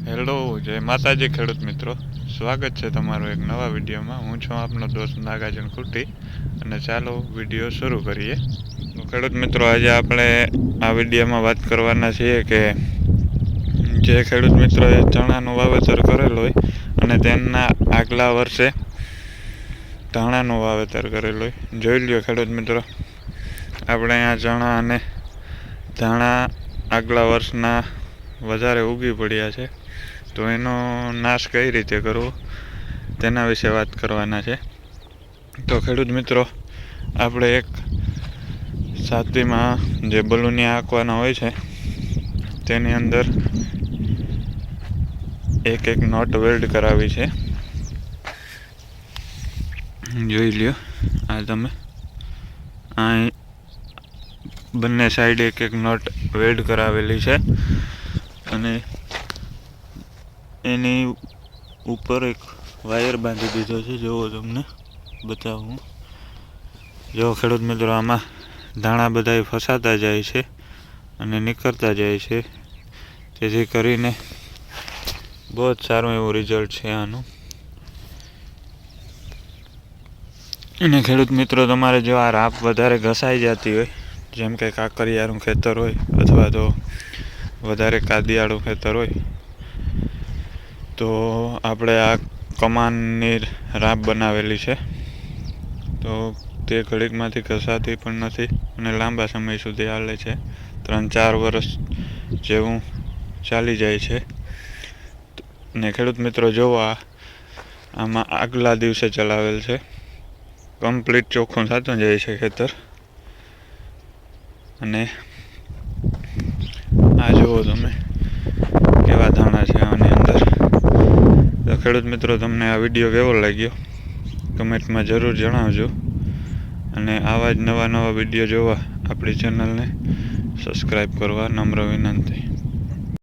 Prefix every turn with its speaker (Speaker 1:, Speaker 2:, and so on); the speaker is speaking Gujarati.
Speaker 1: હેલો, જય માતાજી ખેડૂત મિત્રો. સ્વાગત છે તમારું એક નવા વિડીયોમાં. હું છું આપનો દોસ્ત નાગાર્જુન કુટી અને ચાલો વિડીયો શરૂ કરીએ. તો ખેડૂત મિત્રો, આજે આપણે આ વિડીયોમાં વાત કરવાના છીએ કે જે ખેડૂત મિત્રોએ ચણાનું વાવેતર કરેલું હોય અને તેના આગલા વર્ષે ધાણાનું વાવેતર કરેલું હોય, જોઈ લ્યો ખેડૂત મિત્રો. આપણે અહીંયા ચણા અને ધાણા આગલા વર્ષના વધારે ઉગી પડ્યા છે, તો એનો નાશ કઈ રીતે કરવો તેના વિશે વાત કરવાના છે. તો ખેડૂત મિત્રો, આપણે એક સાતવીમાં જે બલૂનિયા આંકવાના હોય છે તેની અંદર એક નોટ વેલ્ડ કરાવી છે. જોઈ લ્યો, આ તમે અહીં બંને સાઈડ એક નોટ વેલ્ડ કરાવેલી છે અને એની ઉપર એક વાયર બાંધી દીધો છે. જોવો, તમને બતાવું. જો ખેડૂત મિત્રો, આમાં ધાણા બધા ફસાતા જાય છે અને નીકળતા જાય છે, જેથી કરીને બહુ જ સારું એવું રિઝલ્ટ છે આનું. અને ખેડૂત મિત્રો, તમારે જો આ રાપ વધારે ઘસાઈ જતી હોય, જેમ કે કાંકરિયાનું ખેતર હોય અથવા તો વધારે કાદિયાળું ખેતર હોય, તો આપણે આ કમાનની રાપ બનાવેલી છે, તો તે ઘડીકમાંથી ઘસાતી પણ નથી અને લાંબા સમય સુધી હાલે છે. 3-4 વર્ષ જેવું ચાલી જાય છે. ને ખેડૂત મિત્રો, જોવો, આમાં આગલા દિવસે ચલાવેલ છે. કમ્પ્લીટ ચોખ્ખું થતું જાય છે ખેતર. અને આ જુઓ તમે કેવા ધાણા છે આની અંદર. તો ખેડૂત મિત્રો, તમને આ વિડીયો કેવો લાગ્યો કમેન્ટમાં જરૂર જણાવજો. અને આવા જ નવા વિડીયો જોવા આપણી ચેનલને સબસ્ક્રાઈબ કરવા નમ્ર વિનંતી.